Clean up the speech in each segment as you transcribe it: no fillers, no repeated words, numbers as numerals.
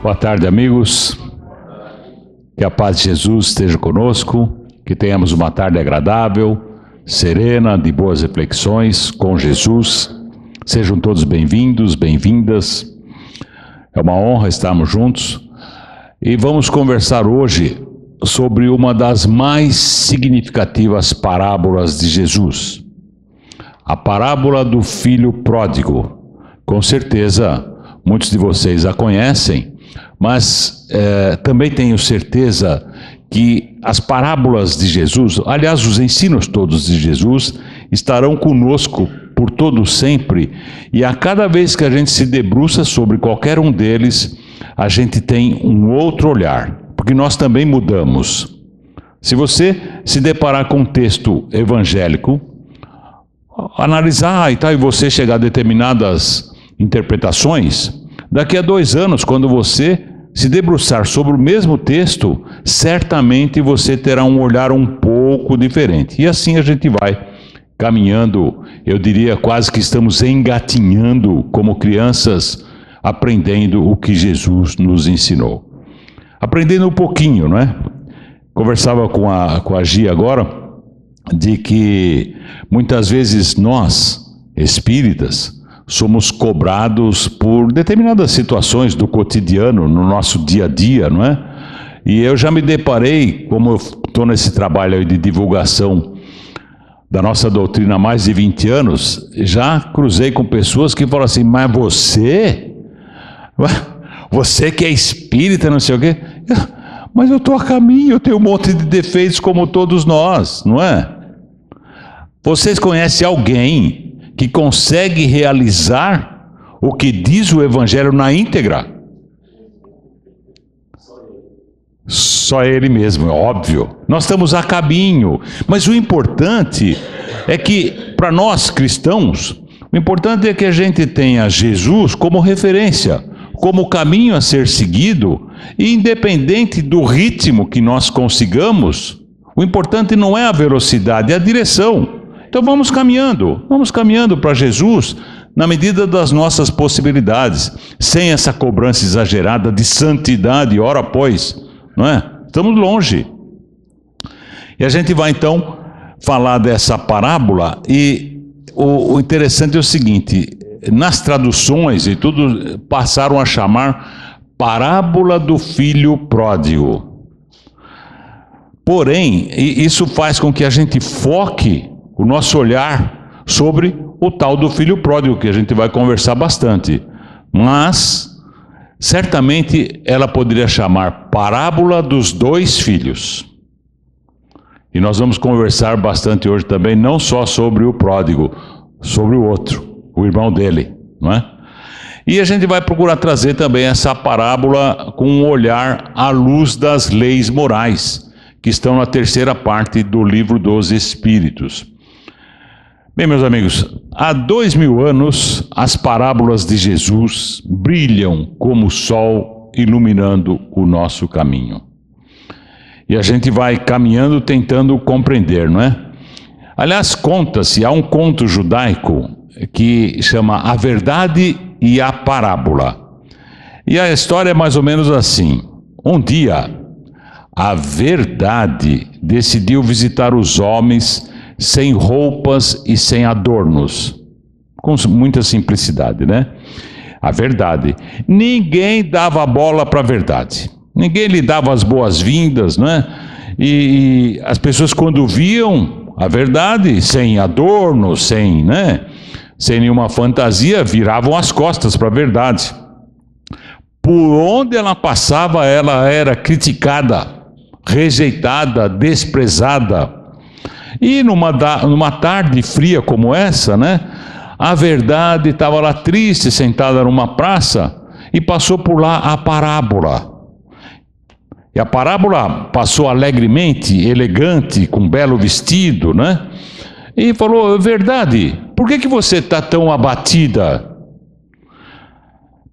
Boa tarde, amigos. Que a paz de Jesus esteja conosco, que tenhamos uma tarde agradável, serena, de boas reflexões com Jesus. Sejam todos bem-vindos, bem-vindas. É uma honra estarmos juntos e vamos conversar hoje sobre uma das mais significativas parábolas de Jesus. A parábola do filho pródigo. Com certeza, muitos de vocês a conhecem, mas também tenho certeza que as parábolas de Jesus, aliás, os ensinos todos de Jesus, estarão conosco por todo sempre, e a cada vez que a gente se debruça sobre qualquer um deles, a gente tem um outro olhar, porque nós também mudamos. Se você se deparar com um texto evangélico, analisar e você chegar a determinadas interpretações, daqui a 2 anos, quando você se debruçar sobre o mesmo texto, certamente você terá um olhar um pouco diferente. E assim a gente vai caminhando, eu diria quase que estamos engatinhando como crianças, aprendendo o que Jesus nos ensinou. Aprendendo um pouquinho, não é? Conversava com a Gia agora, de que muitas vezes nós, espíritas, somos cobrados por determinadas situações do cotidiano, no nosso dia a dia, não é? E eu já me deparei, como eu estou nesse trabalho aí de divulgação da nossa doutrina há mais de 20 anos, já cruzei com pessoas que falam assim, mas você que é espírita, não sei o quê, mas eu estou a caminho, eu tenho um monte de defeitos como todos nós, não é? Vocês conhecem alguém que consegue realizar o que diz o Evangelho na íntegra? Só ele mesmo, é óbvio. Nós estamos a caminho, mas o importante é que, para nós cristãos, o importante é que a gente tenha Jesus como referência, como caminho a ser seguido, e independente do ritmo que nós consigamos, o importante não é a velocidade, é a direção. Então vamos caminhando para Jesus na medida das nossas possibilidades, sem essa cobrança exagerada de santidade, ora após, não é? Estamos longe. E a gente vai então falar dessa parábola, e o interessante é o seguinte, nas traduções e tudo, passaram a chamar parábola do filho pródigo. Porém, isso faz com que a gente foque o nosso olhar sobre o tal do filho pródigo, que a gente vai conversar bastante. Mas, certamente, ela poderia chamar parábola dos 2 filhos. E nós vamos conversar bastante hoje também, não só sobre o pródigo, sobre o outro, o irmão dele, não é? E a gente vai procurar trazer também essa parábola com um olhar à luz das leis morais, que estão na 3ª parte do Livro dos Espíritos. Bem, meus amigos, há 2000 anos, as parábolas de Jesus brilham como o sol iluminando o nosso caminho. E a gente vai caminhando tentando compreender, não é? Aliás, conta-se, há um conto judaico que chama A Verdade e a Parábola. E a história é mais ou menos assim. Um dia, a verdade decidiu visitar os homens sem roupas e sem adornos, com muita simplicidade, né? A verdade. Ninguém dava bola para a verdade. Ninguém lhe dava as boas-vindas, né? E as pessoas, quando viam a verdade, sem adornos, sem nenhuma fantasia, viravam as costas para a verdade. Por onde ela passava, ela era criticada, rejeitada, desprezada. E numa tarde fria como essa, né? A verdade estava lá triste, sentada numa praça, e passou por lá a parábola. E a parábola passou alegremente, elegante, com um belo vestido, né? E falou, verdade, por que você está tão abatida?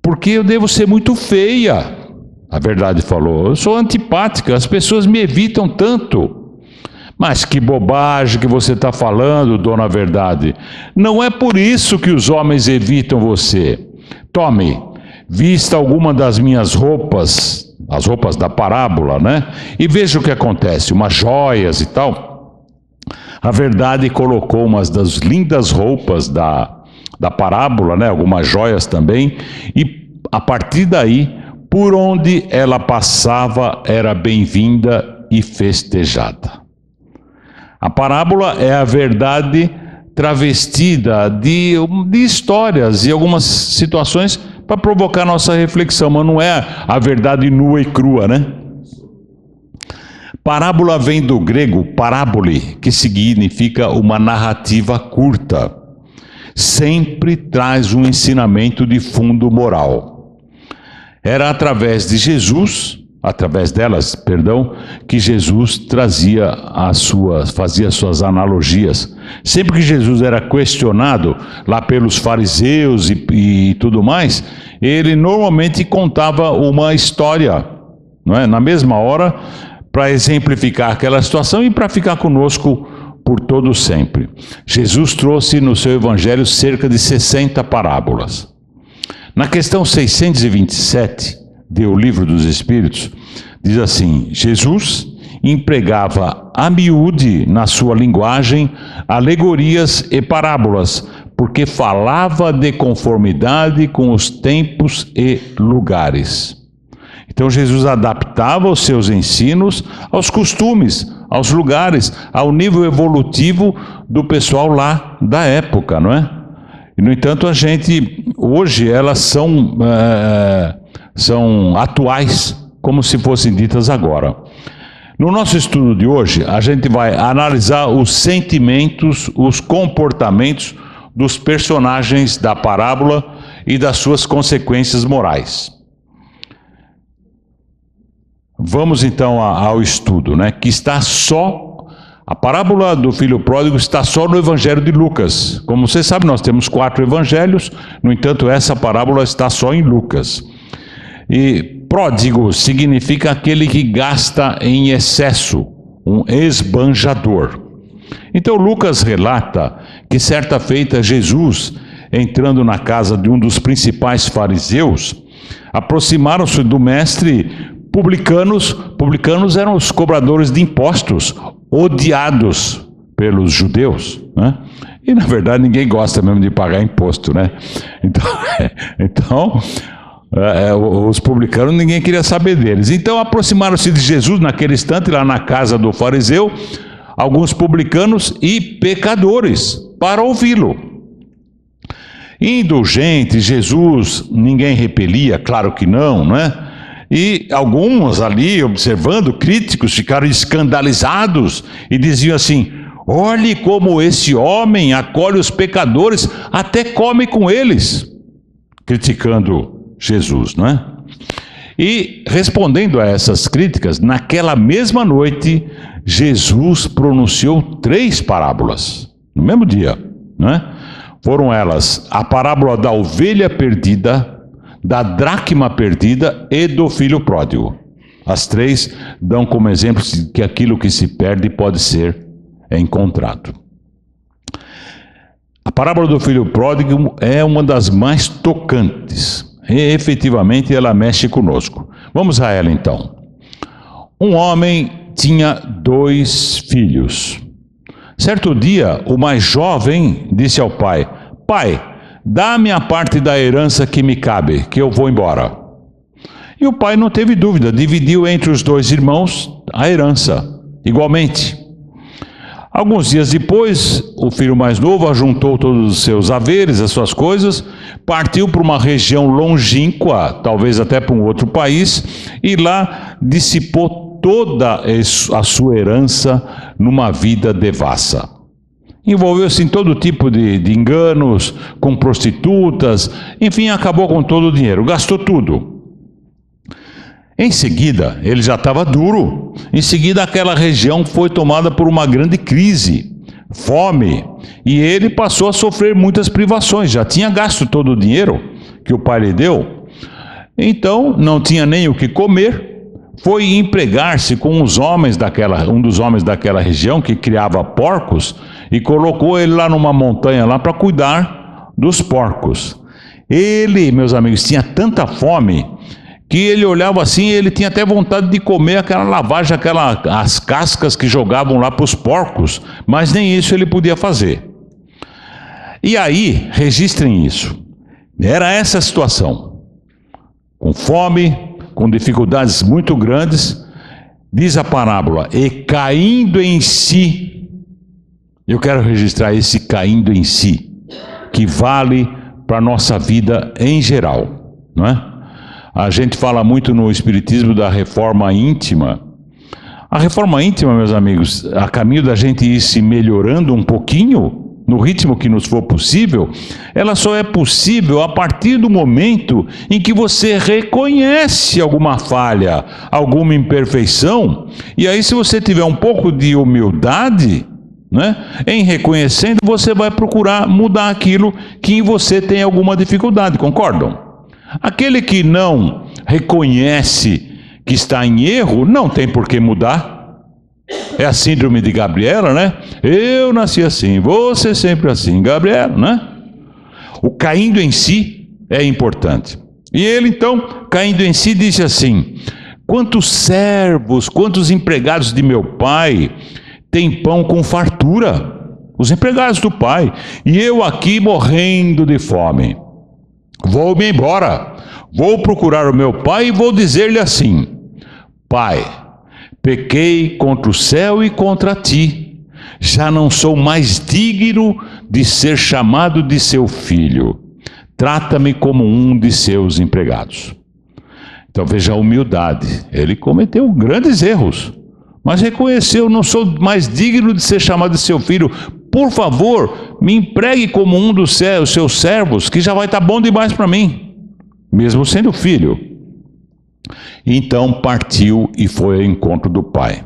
Porque eu devo ser muito feia. A verdade falou, eu sou antipática, as pessoas me evitam tanto. Mas que bobagem que você está falando, dona Verdade. Não é por isso que os homens evitam você. Tome, vista alguma das minhas roupas, as roupas da parábola, né? E veja o que acontece, umas joias e tal. A verdade colocou umas das lindas roupas da parábola, né? Algumas joias também, e a partir daí, por onde ela passava, era bem-vinda e festejada. A parábola é a verdade travestida de histórias e algumas situações para provocar nossa reflexão, mas não é a verdade nua e crua, né? Parábola vem do grego parábole, que significa uma narrativa curta. Sempre traz um ensinamento de fundo moral. Era através delas, que Jesus fazia suas analogias. Sempre que Jesus era questionado lá pelos fariseus e tudo mais, ele normalmente contava uma história, não é? Na mesma hora, para exemplificar aquela situação e para ficar conosco por todo sempre. Jesus trouxe no seu evangelho cerca de 60 parábolas. Na questão 627 do Livro dos Espíritos, diz assim: Jesus empregava a miúde na sua linguagem alegorias e parábolas, porque falava de conformidade com os tempos e lugares. Então Jesus adaptava os seus ensinos aos costumes, aos lugares, ao nível evolutivo do pessoal lá da época, não é? E, no entanto, hoje elas são atuais, como se fossem ditas agora. No nosso estudo de hoje, a gente vai analisar os sentimentos, os comportamentos dos personagens da parábola e das suas consequências morais. Vamos então ao estudo, né? A parábola do filho pródigo está só no Evangelho de Lucas. Como você sabe, nós temos 4 evangelhos, no entanto, essa parábola está só em Lucas. E pródigo significa aquele que gasta em excesso, um esbanjador. Então Lucas relata que certa feita Jesus, entrando na casa de um dos principais fariseus, aproximaram-se do mestre publicanos. Publicanos eram os cobradores de impostos, odiados pelos judeus, né? E na verdade ninguém gosta mesmo de pagar imposto, né? Então os publicanos, ninguém queria saber deles. Então aproximaram-se de Jesus naquele instante, lá na casa do fariseu, alguns publicanos e pecadores, para ouvi-lo. Indulgente, Jesus ninguém repelia, claro que não, não é? E alguns ali, observando, críticos, ficaram escandalizados e diziam assim: olhe como esse homem acolhe os pecadores, até come com eles, criticando Jesus, não é? E respondendo a essas críticas, naquela mesma noite, Jesus pronunciou 3 parábolas, no mesmo dia, não é? Foram elas a parábola da ovelha perdida, da dracma perdida e do filho pródigo. As 3 dão como exemplo que aquilo que se perde pode ser encontrado. A parábola do filho pródigo é uma das mais tocantes. E efetivamente ela mexe conosco. Vamos a ela então. Um homem tinha 2 filhos. Certo dia, o mais jovem disse ao pai: pai, dá-me a parte da herança que me cabe, que eu vou embora. E o pai não teve dúvida, dividiu entre os 2 irmãos a herança, igualmente. Alguns dias depois, o filho mais novo ajuntou todos os seus haveres, as suas coisas, partiu para uma região longínqua, talvez até para um outro país, e lá dissipou toda a sua herança numa vida devassa. Envolveu-se em todo tipo de enganos, com prostitutas, enfim, acabou com todo o dinheiro, gastou tudo. Em seguida, ele já estava duro. Em seguida, aquela região foi tomada por uma grande crise, fome, e ele passou a sofrer muitas privações. Já tinha gasto todo o dinheiro que o pai lhe deu, então não tinha nem o que comer. Foi empregar-se com um dos homens daquela região que criava porcos e colocou ele lá numa montanha lá para cuidar dos porcos. Ele, meus amigos, tinha tanta fome que ele olhava assim e ele tinha até vontade de comer aquela lavagem, as cascas que jogavam lá para os porcos, mas nem isso ele podia fazer. E aí, registrem isso, era essa a situação, com fome, com dificuldades muito grandes, diz a parábola, e caindo em si, eu quero registrar esse caindo em si, que vale para a nossa vida em geral, não é? A gente fala muito no Espiritismo da reforma íntima. A reforma íntima, meus amigos, a caminho da gente ir se melhorando um pouquinho, no ritmo que nos for possível, ela só é possível a partir do momento em que você reconhece alguma falha, alguma imperfeição, e aí se você tiver um pouco de humildade, né, em reconhecendo, você vai procurar mudar aquilo que em você tem alguma dificuldade, concordam? Aquele que não reconhece que está em erro, não tem por que mudar. É a síndrome de Gabriela, né? Eu nasci assim, vou ser sempre assim, Gabriela, né? O caindo em si é importante. E ele então, caindo em si, disse assim: quantos servos, quantos empregados de meu pai têm pão com fartura? Os empregados do pai. E eu aqui morrendo de fome. Vou-me embora, vou procurar o meu pai e vou dizer-lhe assim: Pai, pequei contra o céu e contra ti, já não sou mais digno de ser chamado de seu filho, trata-me como um de seus empregados. Então veja a humildade, ele cometeu grandes erros, mas reconheceu: não sou mais digno de ser chamado de seu filho, por favor, me empregue como um dos seus servos, que já vai estar bom demais para mim, mesmo sendo filho. Então partiu e foi ao encontro do pai.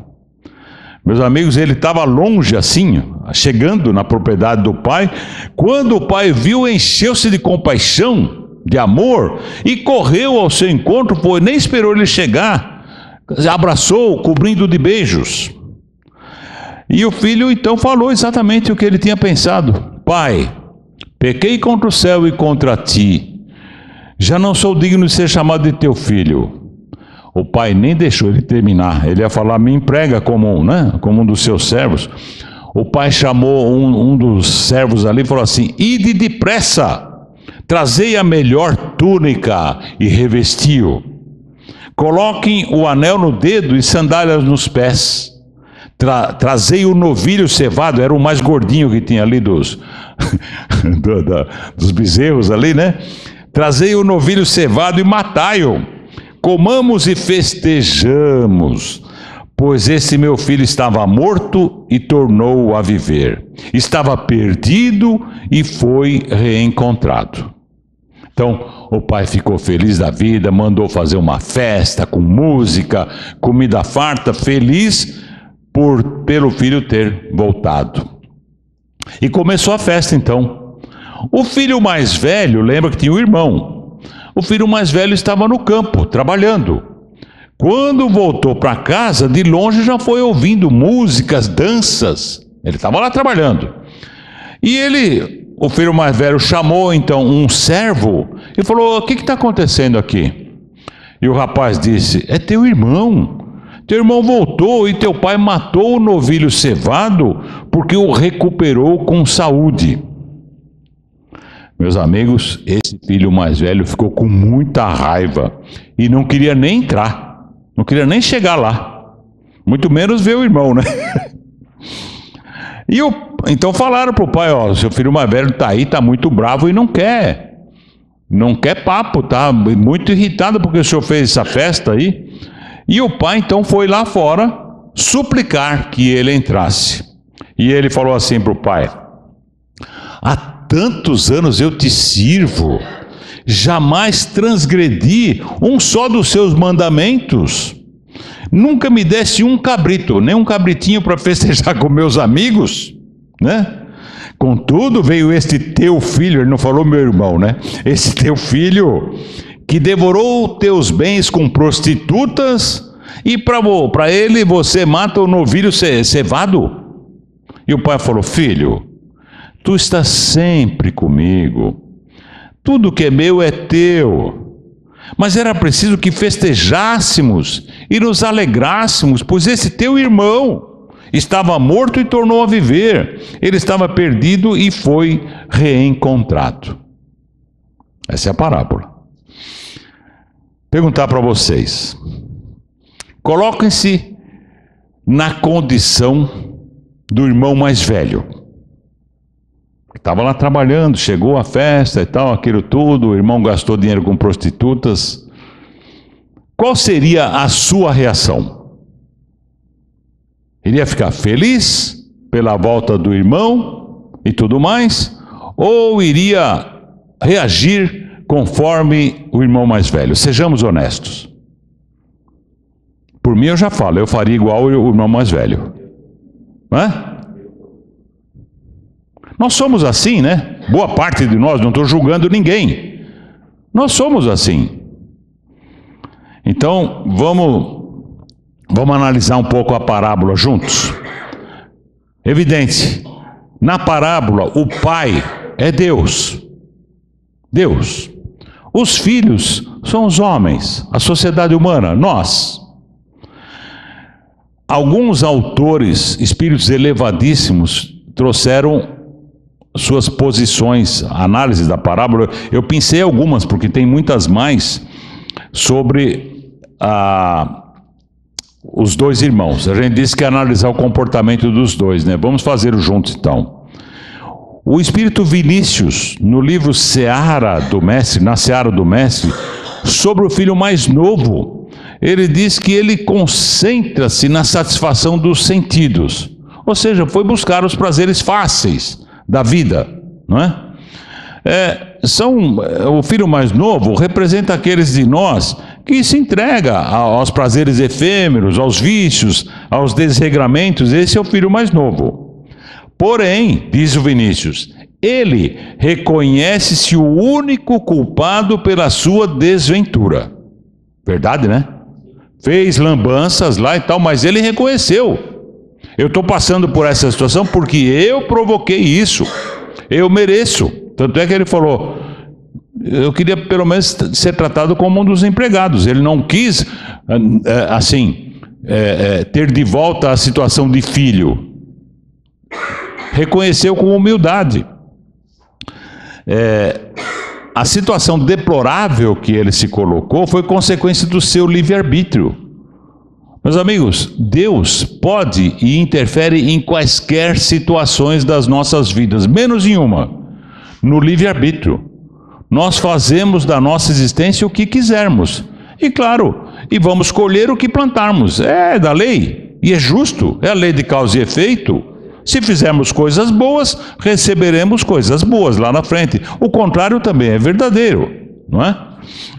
Meus amigos, ele estava longe assim, chegando na propriedade do pai, quando o pai viu, encheu-se de compaixão, de amor, e correu ao seu encontro, nem esperou ele chegar, abraçou, cobrindo de beijos. E o filho então falou exatamente o que ele tinha pensado: Pai, pequei contra o céu e contra ti, já não sou digno de ser chamado de teu filho. O pai nem deixou ele terminar, ele ia falar: me emprega como um dos seus servos. O pai chamou um dos servos ali e falou assim: ide depressa, trazei a melhor túnica e revesti-o, coloquem o anel no dedo e sandálias nos pés. Trazei o novilho cevado, era o mais gordinho que tinha ali dos bezerros ali, né? Trazei o novilho cevado e matai-o. Comamos e festejamos, pois esse meu filho estava morto e tornou a viver. Estava perdido e foi reencontrado. Então o pai ficou feliz da vida, mandou fazer uma festa com música, comida farta, feliz pelo filho ter voltado. E começou a festa então. O filho mais velho, lembra que tinha um irmão. O filho mais velho estava no campo, trabalhando. Quando voltou para casa, de longe já foi ouvindo músicas, danças. Ele estava lá trabalhando. E o filho mais velho, chamou então um servo e falou: o que está acontecendo aqui? E o rapaz disse: é teu irmão. Teu irmão voltou e teu pai matou o novilho cevado porque o recuperou com saúde. Meus amigos, esse filho mais velho ficou com muita raiva e não queria nem entrar, não queria nem chegar lá, muito menos ver o irmão, né? Então falaram para o pai: ó, seu filho mais velho está aí, está muito bravo e não quer papo, está muito irritado porque o senhor fez essa festa aí. E o pai então foi lá fora suplicar que ele entrasse. E ele falou assim para o pai: há tantos anos eu te sirvo, jamais transgredi um só dos seus mandamentos. Nunca me desse um cabrito, nem um cabritinho para festejar com meus amigos, né? Contudo veio este teu filho, ele não falou meu irmão, né? Esse teu filho que devorou teus bens com prostitutas, e para ele você mata o novilho cevado. E o pai falou: filho, tu estás sempre comigo, Tudo que é meu é teu. Mas era preciso que festejássemos e nos alegrássemos, pois esse teu irmão estava morto e tornou a viver. Ele estava perdido e foi reencontrado. Essa é a parábola. Perguntar para vocês. Coloquem-se na condição do irmão mais velho. Estava lá trabalhando, chegou a festa e tal, aquilo tudo, o irmão gastou dinheiro com prostitutas. Qual seria a sua reação? Iria ficar feliz pela volta do irmão e tudo mais? Ou iria reagir conforme o irmão mais velho? Sejamos honestos. Por mim eu já falo, eu faria igual o irmão mais velho. Não é? Nós somos assim, né? Boa parte de nós, não estou julgando ninguém. Nós somos assim. Então, vamos analisar um pouco a parábola juntos. Evidente, na parábola, o pai é Deus. Deus. Os filhos são os homens, a sociedade humana, nós. Alguns autores, espíritos elevadíssimos, trouxeram suas posições, análise da parábola. Eu pensei algumas, porque tem muitas mais, sobre os dois irmãos. A gente disse que ia analisar o comportamento dos dois, né? Vamos fazer juntos então. O espírito Vinícius, no livro Seara do Mestre, na Seara do Mestre, sobre o filho mais novo, ele diz que ele concentra-se na satisfação dos sentidos. Ou seja, foi buscar os prazeres fáceis da vida, não é? O filho mais novo representa aqueles de nós que se entrega aos prazeres efêmeros, aos vícios, aos desregramentos. Esse é o filho mais novo. Porém, diz o Vinícius, ele reconhece-se o único culpado pela sua desventura. Verdade, né? Fez lambanças lá e tal, mas ele reconheceu. Eu estou passando por essa situação porque eu provoquei isso. Eu mereço. Tanto é que ele falou, eu queria pelo menos ser tratado como um dos empregados. Ele não quis, ter de volta a situação de filho. Reconheceu com humildade. A situação deplorável que ele se colocou foi consequência do seu livre-arbítrio. Meus amigos, Deus pode e interfere em quaisquer situações das nossas vidas, menos em uma, no livre-arbítrio. Nós fazemos da nossa existência o que quisermos. E claro, e vamos colher o que plantarmos. É da lei, e é justo, é a lei de causa e efeito. Se fizermos coisas boas, receberemos coisas boas lá na frente. O contrário também é verdadeiro, não é?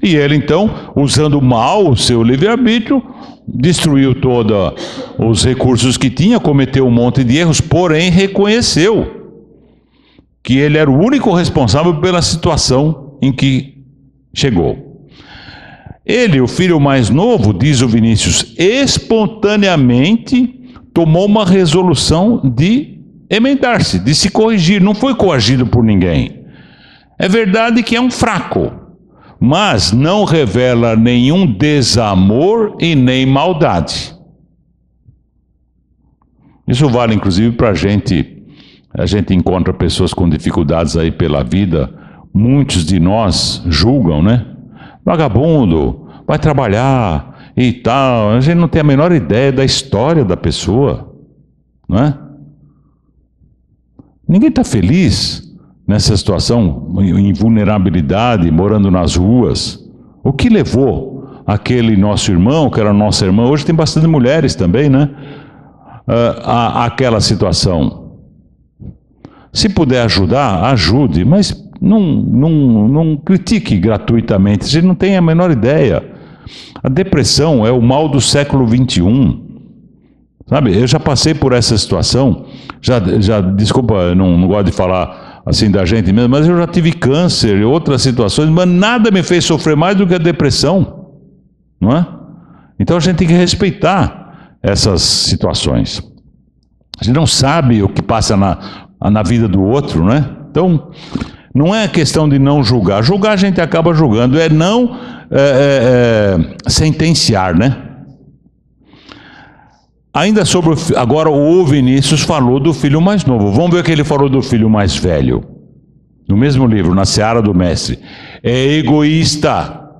E ele então, usando mal o seu livre-arbítrio, destruiu todos os recursos que tinha, cometeu um monte de erros, porém reconheceu que ele era o único responsável pela situação em que chegou. Ele, o filho mais novo, diz o Vinícius, espontaneamente tomou uma resolução de emendar-se, de se corrigir, não foi coagido por ninguém. É verdade que é um fraco, mas não revela nenhum desamor e nem maldade. Isso vale inclusive para a gente encontra pessoas com dificuldades aí pela vida, muitos de nós julgam, né? Vagabundo, vai trabalhar e tal, a gente não tem a menor ideia da história da pessoa, não é? Ninguém está feliz nessa situação, em vulnerabilidade, morando nas ruas. O que levou aquele nosso irmão, que era nossa irmã, hoje tem bastante mulheres também, né? Àquela situação. Se puder ajudar, ajude, mas não critique gratuitamente, a gente não tem a menor ideia. A depressão é o mal do século XXI. Sabe, eu já passei por essa situação, desculpa, eu não gosto de falar assim da gente mesmo, mas eu já tive câncer e outras situações, mas nada me fez sofrer mais do que a depressão, não é? Então a gente tem que respeitar essas situações. A gente não sabe o que passa na vida do outro, né? Então, Não é questão de não julgar. Julgar a gente acaba julgando, é não sentenciar, né? Ainda sobre agora o Vinícius falou do filho mais novo. Vamos ver o que ele falou do filho mais velho. No mesmo livro, na Seara do Mestre. É egoísta,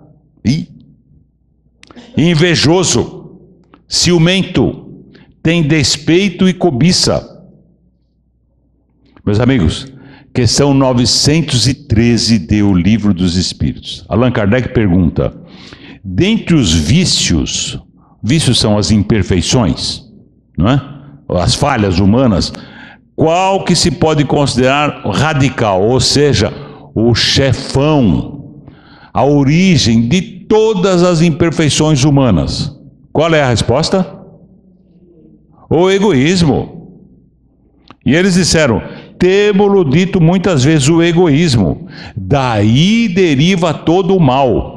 invejoso, ciumento, tem despeito e cobiça. Meus amigos, questão 913 do Livro dos Espíritos. Allan Kardec pergunta: dentre os vícios, vícios são as imperfeições, não é? As falhas humanas, qual que se pode considerar radical, ou seja, o chefão, a origem de todas as imperfeições humanas? Qual é a resposta? O egoísmo. E eles disseram: temo-lo dito muitas vezes, o egoísmo. Daí deriva todo o mal.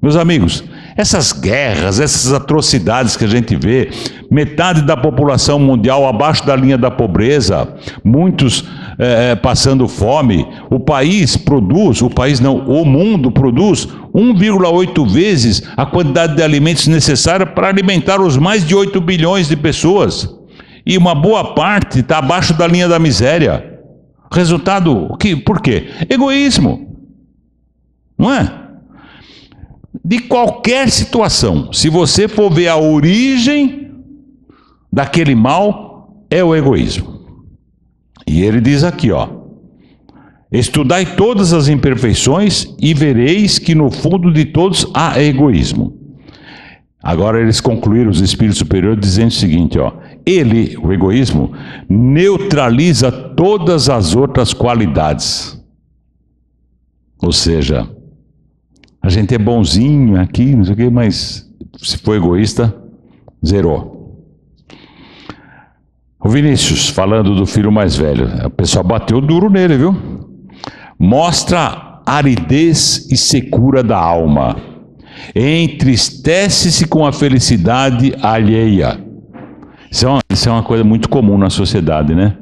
Meus amigos, essas guerras, essas atrocidades que a gente vê, metade da população mundial abaixo da linha da pobreza, muitos passando fome, o mundo produz 1,8 vezes a quantidade de alimentos necessária para alimentar os mais de 8 bilhões de pessoas. E uma boa parte está abaixo da linha da miséria. Resultado, por quê? Egoísmo. Não é? De qualquer situação, se você for ver a origem daquele mal, é o egoísmo. E ele diz aqui, ó: estudai todas as imperfeições e vereis que no fundo de todos há egoísmo. Agora eles concluíram, os espíritos superiores, dizendo o seguinte, ó: ele, o egoísmo, neutraliza todas as outras qualidades. Ou seja, a gente é bonzinho aqui, não sei o quê, mas se for egoísta, zerou. O Vinícius, falando do filho mais velho, o pessoal bateu duro nele, viu? Mostra aridez e secura da alma. Entristece-se com a felicidade alheia. Isso é uma coisa muito comum na sociedade, né?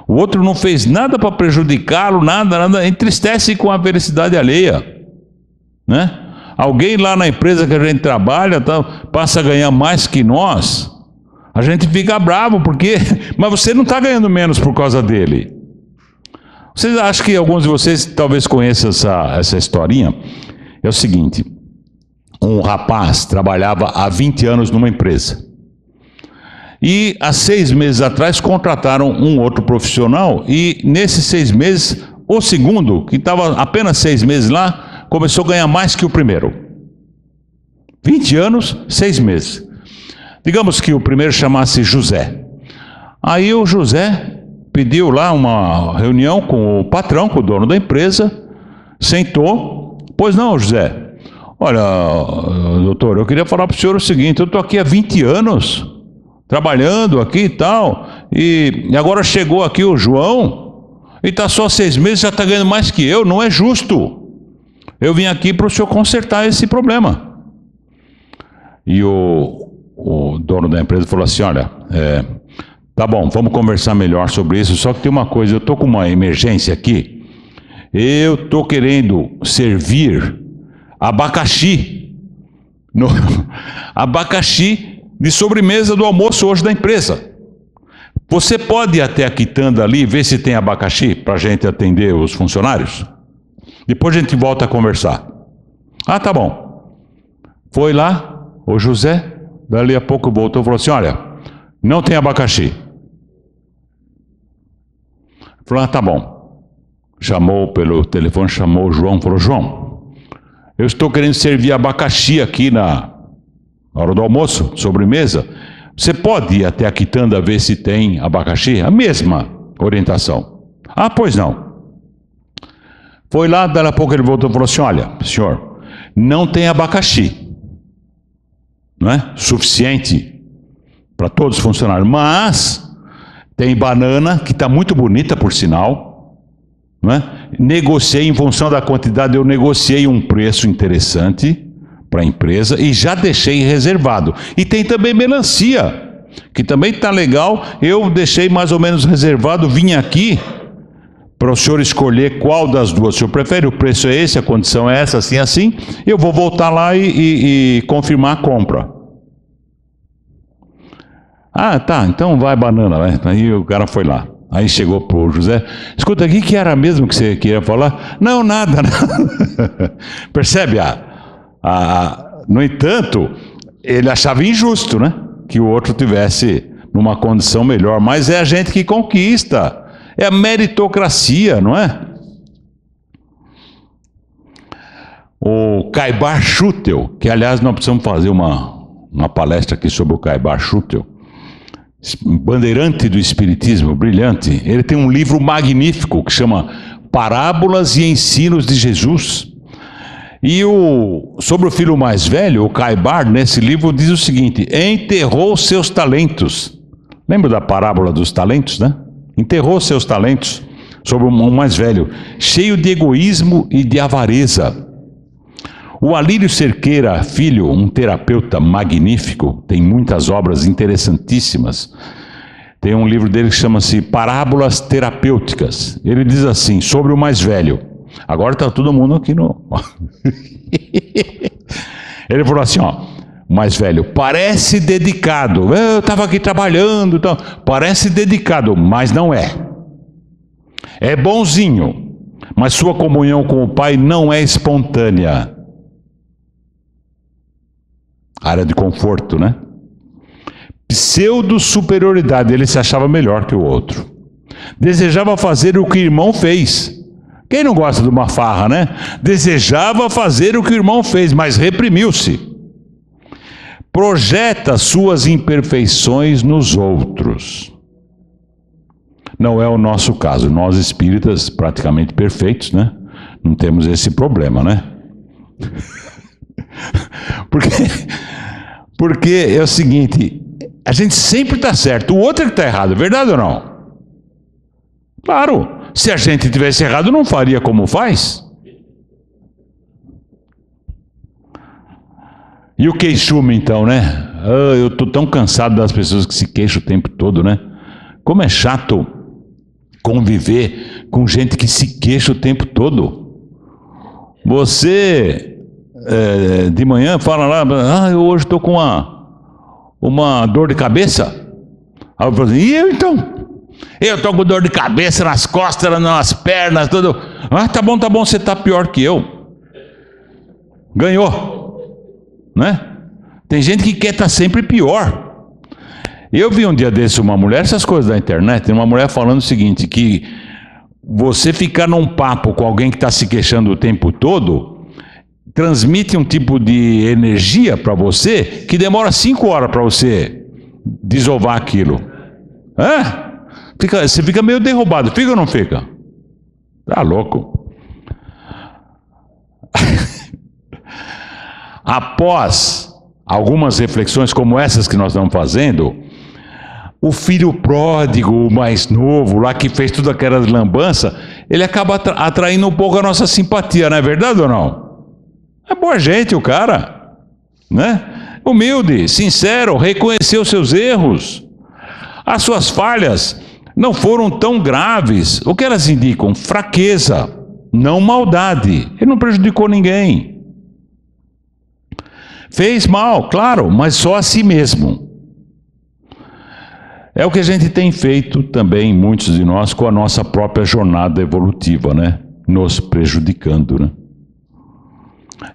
O outro não fez nada para prejudicá-lo, nada, entristece com a felicidade alheia, né? Alguém lá na empresa que a gente trabalha passa a ganhar mais que nós, a gente fica bravo, porque mas você não está ganhando menos por causa dele. Vocês acham que alguns de vocês talvez conheçam essa historinha? É o seguinte: um rapaz trabalhava há 20 anos numa empresa. E há 6 meses atrás contrataram um outro profissional, e nesses 6 meses, o segundo, que estava apenas 6 meses lá, começou a ganhar mais que o primeiro. 20 anos, 6 meses. Digamos que o primeiro chamasse José. Aí o José pediu lá uma reunião com o patrão, com o dono da empresa, sentou. Pois não, José, olha, doutor, eu queria falar para o senhor o seguinte: eu estou aqui há 20 anos, trabalhando aqui e tal, e agora chegou aqui o João, e está só 6 meses, já está ganhando mais que eu, não é justo. Eu vim aqui para o senhor consertar esse problema. E o dono da empresa falou assim: olha, tá bom, vamos conversar melhor sobre isso, só que tem uma coisa, eu estou com uma emergência aqui, eu estou querendo servir abacaxi, abacaxi de sobremesa do almoço hoje da empresa. Você pode ir até a quitanda ali, ver se tem abacaxi para a gente atender os funcionários? Depois a gente volta a conversar. Ah, tá bom. Foi lá, o José, dali a pouco voltou e falou assim: olha, não tem abacaxi. Falou: ah, tá bom. Chamou pelo telefone, chamou o João, falou: João, eu estou querendo servir abacaxi aqui na hora do almoço, sobremesa. Você pode ir até a quitanda ver se tem abacaxi? A mesma orientação. Ah, pois não. Foi lá, daí a pouco ele voltou e falou assim: olha, senhor, não tem abacaxi, não é suficiente para todos os funcionários, mas tem banana, que está muito bonita, por sinal, não é? Negociei, em função da quantidade, eu negociei um preço interessante para a empresa e já deixei reservado. E tem também melancia, que também está legal, eu deixei mais ou menos reservado, vim aqui para o senhor escolher qual das duas o senhor prefere, o preço é esse, a condição é essa, assim, assim, eu vou voltar lá e confirmar a compra. Ah, tá, então vai banana, né? Aí o cara foi lá. Aí chegou pro José, escuta, o que era mesmo que você queria falar? Não, nada, nada. Percebe? No entanto, ele achava injusto, né? Que o outro tivesse numa condição melhor, mas é a gente que conquista. É a meritocracia, não é? O Caibar Schutel, que aliás nós precisamos fazer uma palestra aqui sobre o Caibar Schutel, bandeirante do espiritismo, brilhante. Ele tem um livro magnífico que chama Parábolas e Ensinos de Jesus. E sobre o filho mais velho, o Caibar, nesse livro, diz o seguinte: enterrou seus talentos. Lembra da parábola dos talentos, né? Enterrou seus talentos sobre o mais velho, cheio de egoísmo e de avareza. O Alírio Cerqueira Filho, um terapeuta magnífico, tem muitas obras interessantíssimas. Tem um livro dele que chama-se Parábolas Terapêuticas. Ele diz assim, sobre o mais velho. Agora está todo mundo aqui no... Ele falou assim, ó, o mais velho, parece dedicado. Eu estava aqui trabalhando, então, parece dedicado, mas não é. É bonzinho, mas sua comunhão com o Pai não é espontânea. Área de conforto, né? Pseudo-superioridade, ele se achava melhor que o outro. Desejava fazer o que o irmão fez. Quem não gosta de uma farra, né? Desejava fazer o que o irmão fez, mas reprimiu-se. Projeta suas imperfeições nos outros. Não é o nosso caso. Nós espíritas, praticamente perfeitos, né? Não temos esse problema, né? Porque é o seguinte, a gente sempre está certo, o outro é que está errado, verdade ou não? Claro, se a gente tivesse errado, não faria como faz. E o queixume então, né? Eu estou tão cansado das pessoas que se queixam o tempo todo, né? Como é chato conviver com gente que se queixa o tempo todo. Você... de manhã fala lá, eu hoje estou com uma dor de cabeça. Aí eu falo assim, e eu então? Eu estou com dor de cabeça nas costas, nas pernas, tudo. Ah, tá bom, você está pior que eu. Ganhou, né? Tem gente que quer estar sempre pior. Eu vi um dia desse uma mulher, essas coisas da internet, uma mulher falando o seguinte, que você ficar num papo com alguém que está se queixando o tempo todo, transmite um tipo de energia para você que demora 5 horas para você desovar aquilo. Você fica meio derrubado, fica ou não fica? Tá louco. Após algumas reflexões como essas que nós estamos fazendo, o filho pródigo, o mais novo, lá que fez tudo aquela lambança, ele acaba atraindo um pouco a nossa simpatia, não é verdade ou não? É boa gente o cara, né? Humilde, sincero, reconheceu seus erros. As suas falhas não foram tão graves. O que elas indicam? Fraqueza, não maldade. Ele não prejudicou ninguém. Fez mal, claro, mas só a si mesmo. É o que a gente tem feito também, muitos de nós, com a nossa própria jornada evolutiva, né? Nos prejudicando, né?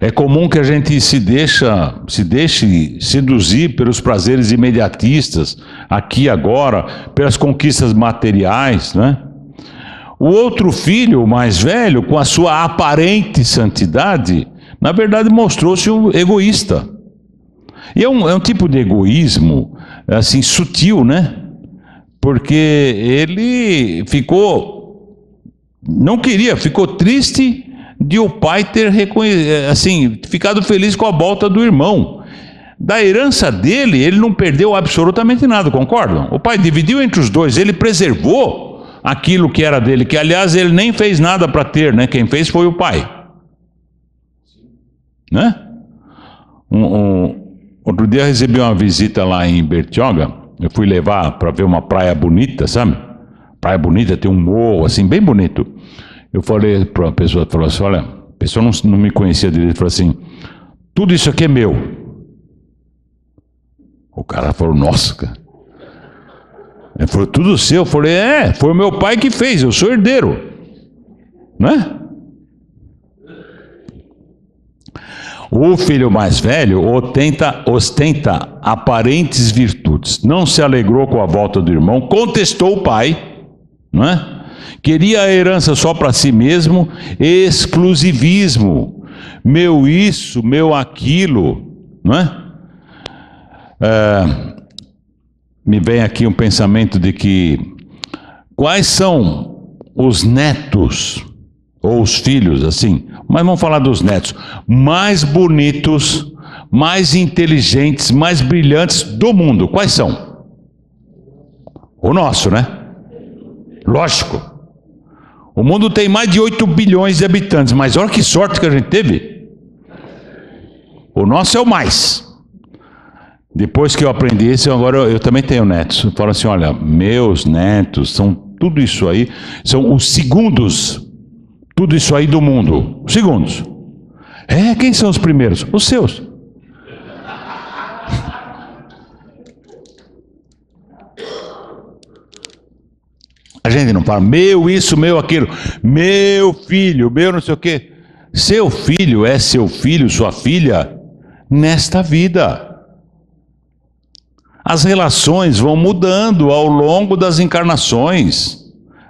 É comum que a gente se deixe seduzir pelos prazeres imediatistas, aqui e agora, pelas conquistas materiais, né? O outro filho, o mais velho, com a sua aparente santidade, na verdade mostrou-se um egoísta. E é um tipo de egoísmo, assim, sutil, né? Porque ele ficou triste de o pai ter ficado feliz com a volta do irmão. Da herança dele, ele não perdeu absolutamente nada, concordam? O pai dividiu entre os dois, ele preservou aquilo que era dele, que aliás ele nem fez nada para ter, né? Quem fez foi o pai. Né? Outro dia eu recebi uma visita lá em Bertioga, eu fui levar para ver uma praia bonita, sabe? Praia bonita, tem um morro assim, bem bonito. eu falei para uma pessoa, falou assim, olha, a pessoa não me conhecia direito, falou assim, tudo isso aqui é meu. O cara falou, nossa, cara. Ele falou, tudo seu? Eu falei, foi o meu pai que fez, eu sou herdeiro. Não é? O filho mais velho ostenta aparentes virtudes. Não se alegrou com a volta do irmão, contestou o pai, não é? Queria a herança só para si mesmo, exclusivismo, meu isso, meu aquilo, não é? Me vem aqui um pensamento de que quais são os netos, ou os filhos, assim, mas vamos falar dos netos, mais bonitos, mais inteligentes, mais brilhantes do mundo. Quais são? O nosso, né? Lógico. O mundo tem mais de 8 bilhões de habitantes, mas olha que sorte que a gente teve. O nosso é o mais. Depois que eu aprendi isso, agora eu também tenho netos. Eu falo assim, olha, meus netos são tudo isso aí, são os segundos, tudo isso aí do mundo. Os segundos. Quem são os primeiros? Os seus. A gente não fala, meu isso, meu aquilo, meu filho, meu não sei o quê. Seu filho é seu filho, sua filha, nesta vida. As relações vão mudando ao longo das encarnações.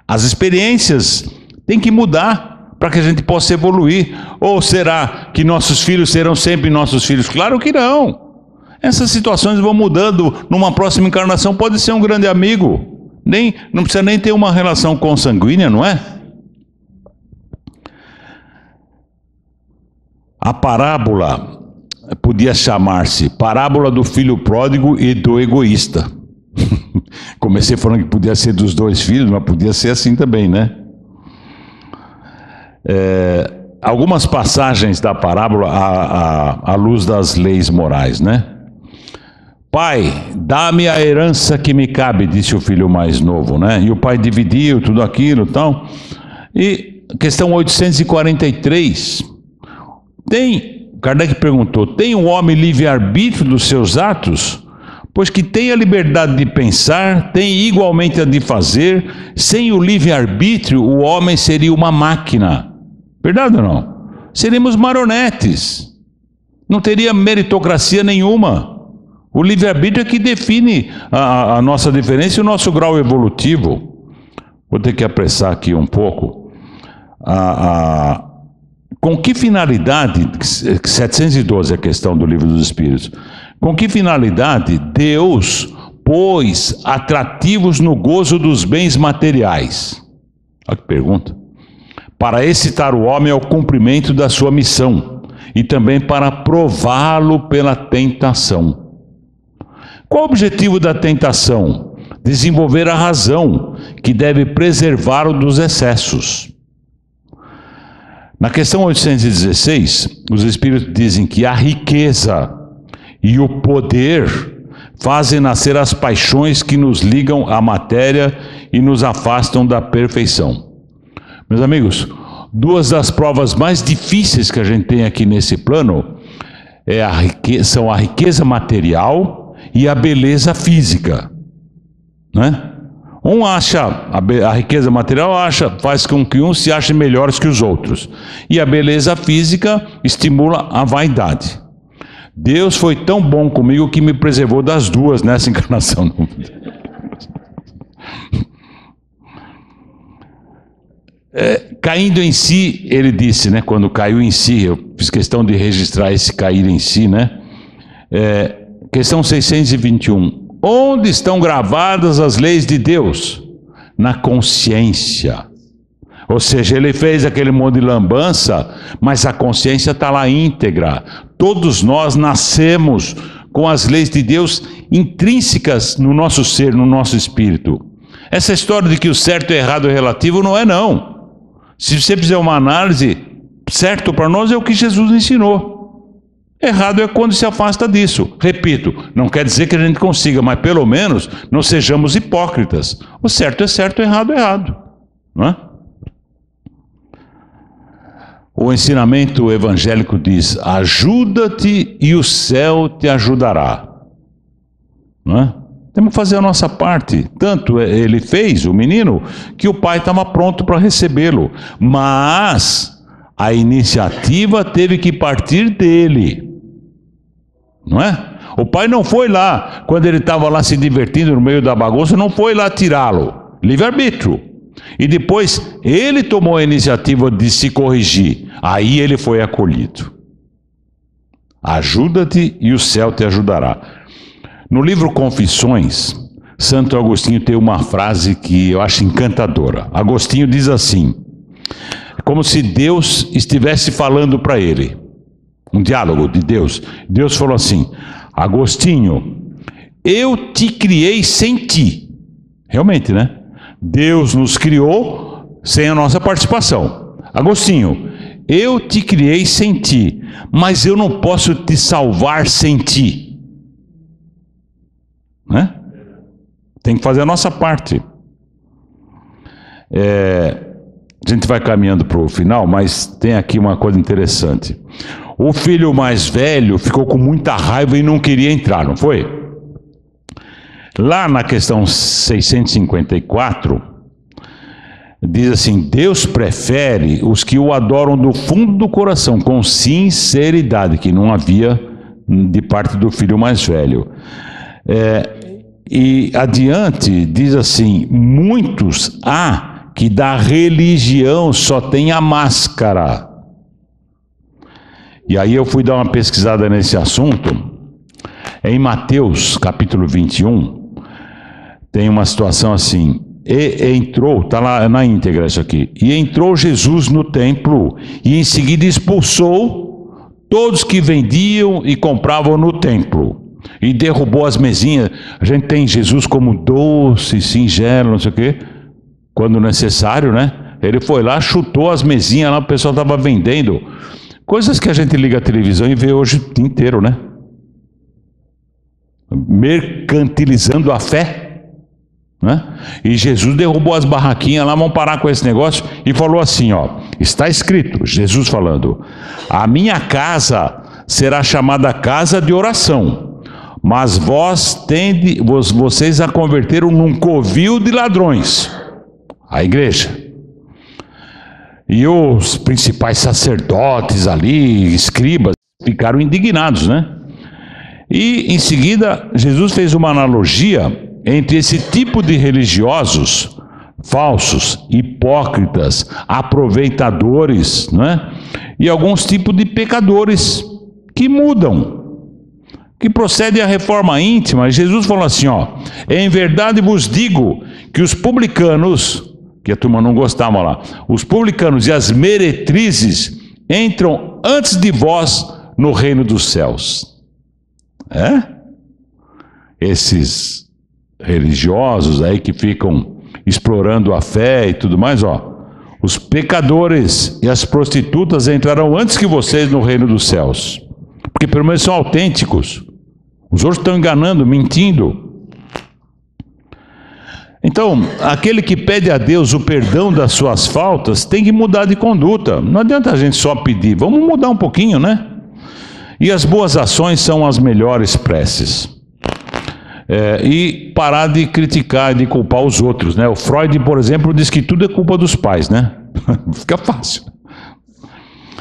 As experiências têm que mudar para que a gente possa evoluir. Ou será que nossos filhos serão sempre nossos filhos? Claro que não. Essas situações vão mudando. Numa próxima encarnação pode ser um grande amigo. Não precisa nem ter uma relação consanguínea, não é? A parábola podia chamar-se parábola do filho pródigo e do egoísta. Comecei falando que podia ser dos dois filhos, mas podia ser assim também, né? Algumas passagens da parábola à luz das leis morais, né? Pai, dá-me a herança que me cabe, disse o filho mais novo, né? E o pai dividiu tudo aquilo e tal. E questão 843. Kardec perguntou, tem o homem livre-arbítrio dos seus atos? Pois que tem a liberdade de pensar, tem igualmente a de fazer. Sem o livre-arbítrio, o homem seria uma máquina. Verdade ou não? Seríamos marionetes. Não teria meritocracia nenhuma. O livre-arbítrio é que define a nossa diferença e o nosso grau evolutivo. Vou ter que apressar aqui um pouco. Com que finalidade, 712 é a questão do Livro dos Espíritos, com que finalidade Deus pôs atrativos no gozo dos bens materiais? Olha que pergunta. Para excitar o homem ao cumprimento da sua missão e também para prová-lo pela tentação. Qual o objetivo da tentação? Desenvolver a razão, que deve preservá-lo dos excessos. Na questão 816, os Espíritos dizem que a riqueza e o poder fazem nascer as paixões que nos ligam à matéria e nos afastam da perfeição. Meus amigos, duas das provas mais difíceis que a gente tem aqui nesse plano são a riqueza material e a beleza física, né? Um acha, a riqueza material faz com que uns se achem melhores que os outros. E a beleza física estimula a vaidade. Deus foi tão bom comigo que me preservou das duas nessa encarnação. Caindo em si, ele disse, né? Quando caiu em si, eu fiz questão de registrar esse cair em si, né? Questão 621. Onde estão gravadas as leis de Deus? Na consciência. Ou seja, ele fez aquele monte de lambança, mas a consciência está lá íntegra. Todos nós nascemos com as leis de Deus intrínsecas no nosso ser, no nosso espírito. Essa história de que o certo e errado é relativo não é não. Se você fizer uma análise, certo para nós é o que Jesus ensinou. Errado é quando se afasta disso. Repito, não quer dizer que a gente consiga, mas pelo menos não sejamos hipócritas. O certo é certo, o errado é errado. Não é? o ensinamento evangélico diz: ajuda-te e o céu te ajudará. Não é? Temos que fazer a nossa parte. Tanto ele fez, o menino, que o pai estava pronto para recebê-lo. Mas a iniciativa teve que partir dele. Não é? O pai não foi lá, quando ele estava lá se divertindo no meio da bagunça, não foi lá tirá-lo. Livre-arbítrio. E depois ele tomou a iniciativa de se corrigir. Aí ele foi acolhido. Ajuda-te e o céu te ajudará. No livro Confissões, Santo Agostinho tem uma frase que eu acho encantadora. Agostinho diz assim, como se Deus estivesse falando para ele. Um diálogo de Deus. Deus falou assim: Agostinho, eu te criei sem ti. Realmente, né? Deus nos criou sem a nossa participação. Agostinho, eu te criei sem ti, mas eu não posso te salvar sem ti. Né? Tem que fazer a nossa parte. A gente vai caminhando para o final, mas tem aqui uma coisa interessante. O filho mais velho ficou com muita raiva e não queria entrar, não foi? Lá na questão 654, diz assim: Deus prefere os que o adoram do fundo do coração, com sinceridade, que não havia de parte do filho mais velho. E adiante diz assim: muitos há que da religião só tem a máscara. E aí eu fui dar uma pesquisada nesse assunto. Em Mateus capítulo 21 tem uma situação assim: e entrou, está lá na íntegra isso aqui, e entrou Jesus no templo e em seguida expulsou todos que vendiam e compravam no templo. E derrubou as mesinhas. A gente tem Jesus como doce, singelo, não sei o quê, quando necessário, né? Ele foi lá, chutou as mesinhas lá, o pessoal estava vendendo. Coisas que a gente liga a televisão e vê hoje o dia inteiro, né? Mercantilizando a fé, né? E Jesus derrubou as barraquinhas lá, vamos parar com esse negócio, e falou assim, ó, está escrito, Jesus falando: a minha casa será chamada casa de oração, mas vocês a converteram num covil de ladrões. A igreja. E os principais sacerdotes ali, escribas, ficaram indignados, né? E em seguida, Jesus fez uma analogia entre esse tipo de religiosos falsos, hipócritas, aproveitadores, né? E alguns tipos de pecadores que mudam, que procede à reforma íntima. Jesus falou assim, ó: em verdade vos digo que os publicanos, que a turma não gostava lá, os publicanos e as meretrizes entram antes de vós no reino dos céus. Esses religiosos aí que ficam explorando a fé e tudo mais, ó, os pecadores e as prostitutas entrarão antes que vocês no reino dos céus, porque pelo menos são autênticos. Os outros estão enganando, mentindo. Então, aquele que pede a Deus o perdão das suas faltas tem que mudar de conduta. Não adianta a gente só pedir, vamos mudar um pouquinho, né? E as boas ações são as melhores preces. E parar de criticar e de culpar os outros, né? O Freud, por exemplo, diz que tudo é culpa dos pais, né? Fica fácil.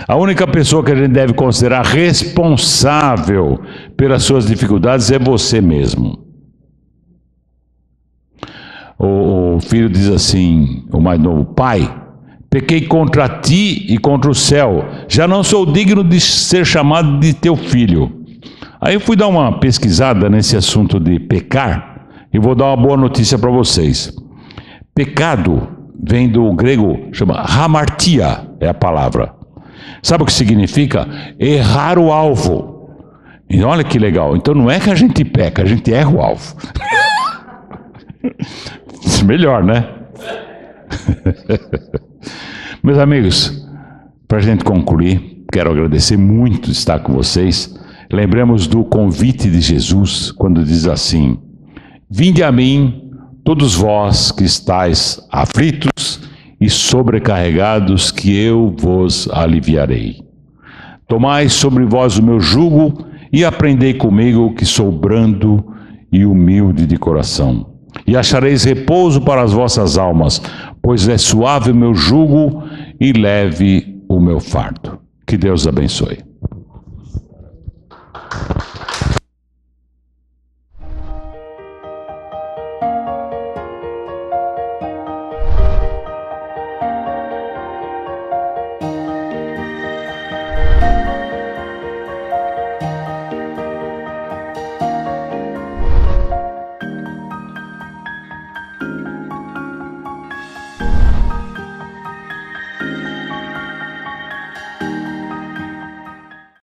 A única pessoa que a gente deve considerar responsável pelas suas dificuldades é você mesmo. O filho diz assim, o mais novo: pai, pequei contra ti e contra o céu, já não sou digno de ser chamado de teu filho. Aí eu fui dar uma pesquisada nesse assunto de pecar e vou dar uma boa notícia para vocês. Pecado vem do grego, chama hamartia, é a palavra. Sabe o que significa? Errar o alvo. E olha que legal, então não é que a gente peca, a gente erra o alvo. Melhor, né? Meus amigos, para a gente concluir, quero agradecer muito estar com vocês. Lembremos do convite de Jesus, quando diz assim: vinde a mim, todos vós que estáis aflitos e sobrecarregados, que eu vos aliviarei. Tomai sobre vós o meu jugo e aprendei comigo, que sou brando e humilde de coração. E achareis repouso para as vossas almas, pois é suave o meu jugo e leve o meu fardo. Que Deus abençoe.